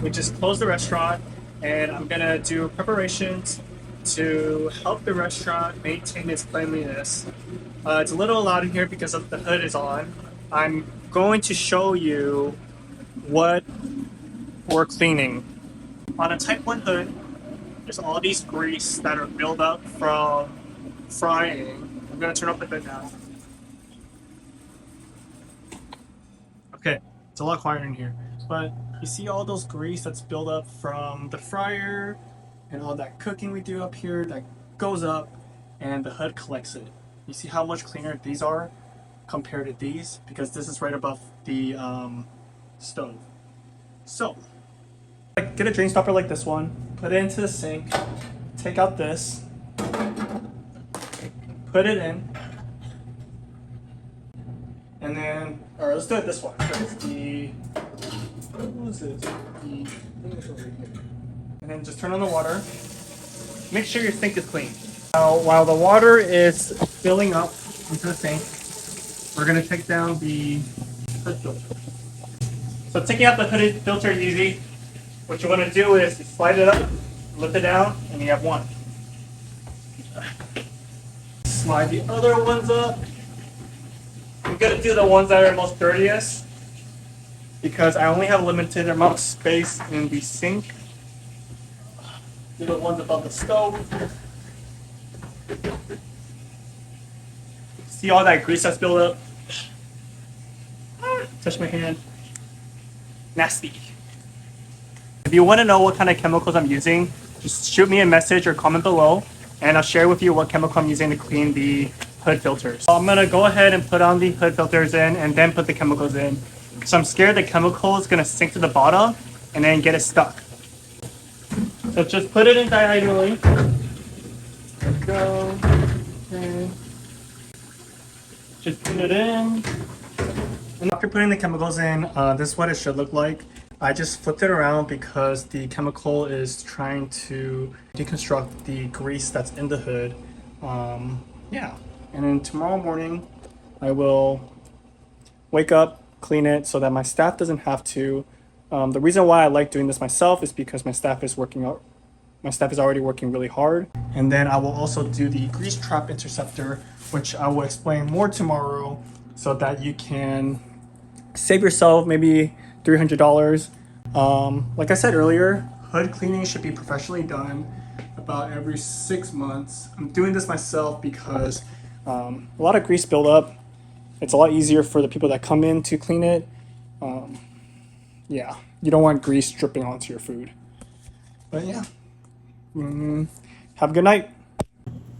we just closed the restaurant, and I'm gonna do preparations to help the restaurant maintain its cleanliness. It's a little loud in here because of the hood is on. I'm going to show you what we're cleaning. On a Type 1 hood, there's all these grease that are built up from frying. I'm gonna turn off the hood now. Okay, it's a lot quieter in here. But you see all those grease that's built up from the fryer and all that cooking we do up here that goes up and the hood collects it. You see how much cleaner these are compared to these because this is right above the stove. So, get a drain stopper like this one, put it into the sink, take out this, put it in, and then, or let's do it this one. What is this? The thing is over here. And then just turn on the water. Make sure your sink is clean. Now, while the water is filling up into the sink, we're gonna take down the hood filter. So taking out the hooded filter is easy. What you want to do is you slide it up, lift it down, and you have one. Slide the other ones up. I'm gonna do the ones that are most dirtiest because I only have a limited amount of space in the sink. Do the ones above the stove. See all that grease that's built up? Touch my hand. Nasty. If you want to know what kind of chemicals I'm using, just shoot me a message or comment below, and I'll share with you what chemical I'm using to clean the hood filters. So I'm going to go ahead and put on the hood filters in and then put the chemicals in. So I'm scared the chemical is going to sink to the bottom and then get it stuck. So just put it in diagonally. There we go. Okay. Just put it in. And after putting the chemicals in, this is what it should look like. I just flipped it around because the chemical is trying to deconstruct the grease that's in the hood. Yeah. And then tomorrow morning, I will wake up, clean it so that my staff doesn't have to. The reason why I like doing this myself is because my staff is already working really hard. And then I will also do the grease trap interceptor, which I will explain more tomorrow so that you can save yourself maybe $300. Like I said earlier, hood cleaning should be professionally done about every 6 months. I'm doing this myself because a lot of grease buildup. It's a lot easier for the people that come in to clean it. Yeah, you don't want grease dripping onto your food. But yeah, have a good night.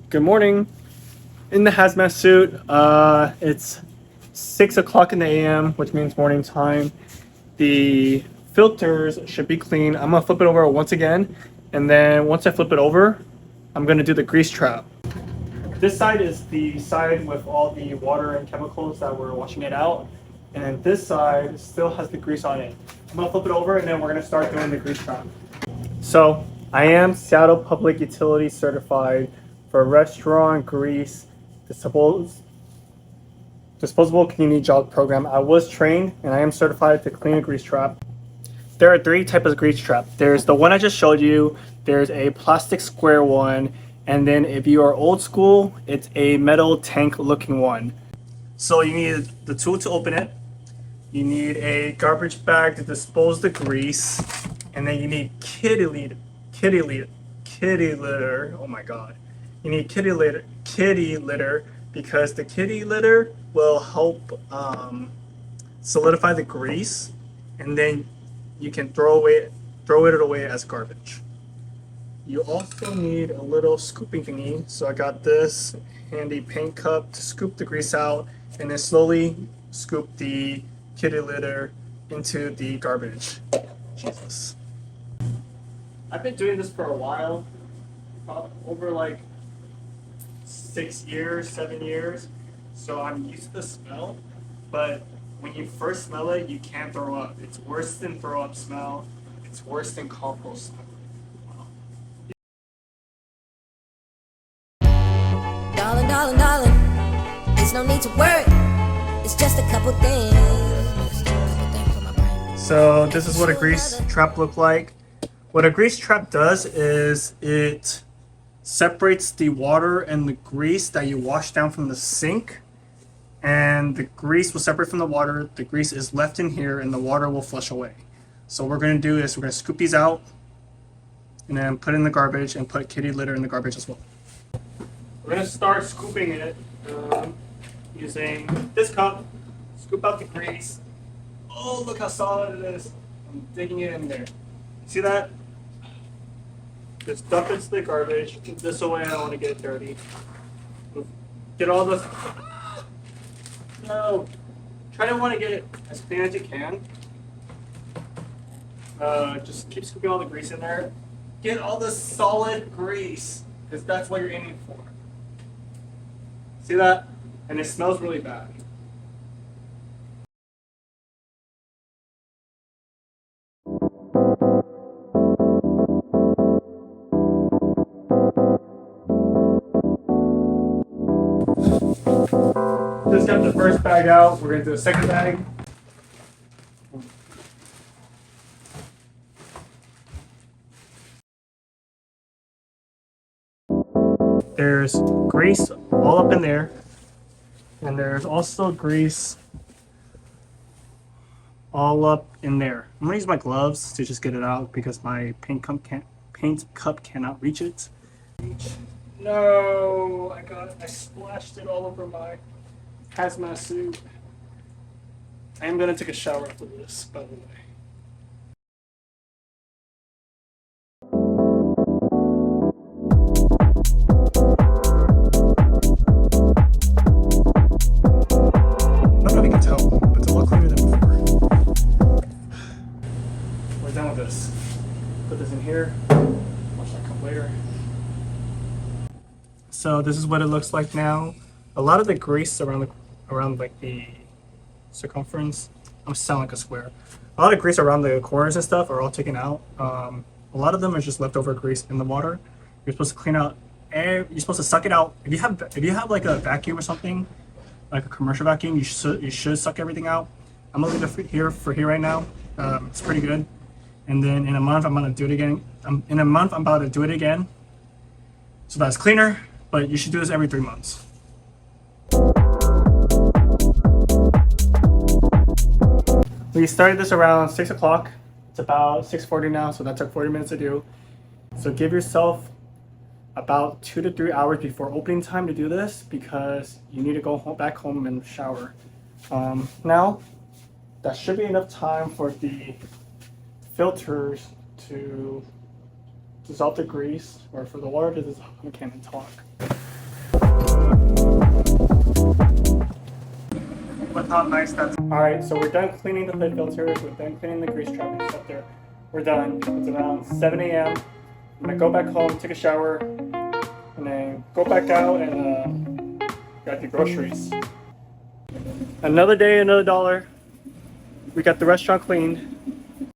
Good morning. In the hazmat suit, it's 6 o'clock in the AM, which means morning time. The filters should be clean. I'm gonna flip it over once again, and then once I flip it over, I'm gonna do the grease trap. This side is the side with all the water and chemicals that we're washing it out, and this side still has the grease on it. I'm gonna flip it over, and then we're gonna start doing the grease trap. So I am Seattle Public Utility certified for restaurant grease disposable community job program. I was trained and I am certified to clean a grease trap. There are 3 types of grease trap. There's the one I just showed you, there's a plastic square one, and then if you are old school, it's a metal tank looking one. So you need the tool to open it, you need a garbage bag to dispose the grease, and then you need kitty litter, oh my god. You need kitty litter because the kitty litter will help solidify the grease, and then you can throw it away as garbage. You also need a little scooping thingy. So I got this handy paint cup to scoop the grease out, and then slowly scoop the kitty litter into the garbage. Jesus. I've been doing this for a while, over like 6 years, 7 years. So I'm used to the smell, but when you first smell it, you can't throw up. It's worse than throw up smell. It's worse than compost smell. Darling, darling, darling, there's no need to worry. It's just a couple things. So this is what a grease trap look like. What a grease trap does is it separates the water and the grease that you wash down from the sink, and the grease will separate from the water. The grease is left in here and the water will flush away. So what we're going to do is we're going to scoop these out and then put it in the garbage and put kitty litter in the garbage as well. We're going to start scooping it using this cup. Scoop out the grease. Oh, look how solid it is. I'm digging it in there. See that? Just dump it into the garbage. This way I don't want to get it dirty. Get all the... No. Try to want to get it as clean as you can. Just keep scooping all the grease in there. Get all the solid grease, because that's what you're aiming for. See that? And it smells really bad. Just got the first bag out. We're going to do the second bag. There's grease all up in there. And there's also grease all up in there. I'm going to use my gloves to just get it out because my paint cup cannot reach it. No, I splashed it all over my hazmat suit. I am gonna take a shower after this, by the way. I don't know if you can tell, but it's a lot cleaner than before. We're done with this. Put this in here. Watch that come later. So this is what it looks like now. A lot of the grease around like the circumference, I'm sounding like a square. A lot of grease around the corners and stuff are all taken out. A lot of them are just leftover grease in the water. You're supposed to clean out air. You're supposed to suck it out. If you have like a vacuum or something, like a commercial vacuum, you should suck everything out. I'm gonna leave it here right now. It's pretty good. And then in a month I'm gonna do it again. In a month I'm about to do it again, so that's cleaner. But you should do this every 3 months. We started this around 6 o'clock. It's about 6:40 now, so that took 40 minutes to do. So give yourself about 2 to 3 hours before opening time to do this, because you need to go back home and shower. Now, that should be enough time for the filters to dissolve the grease, or for the water to dissolve. I can't even talk. Look how nice that's. Alright, so we're done cleaning the lid filters, we're done cleaning the grease trap acceptor. We're done. It's around 7 a.m. I'm gonna go back home, take a shower, and then go back out and grab the groceries. Another day, another dollar. We got the restaurant cleaned.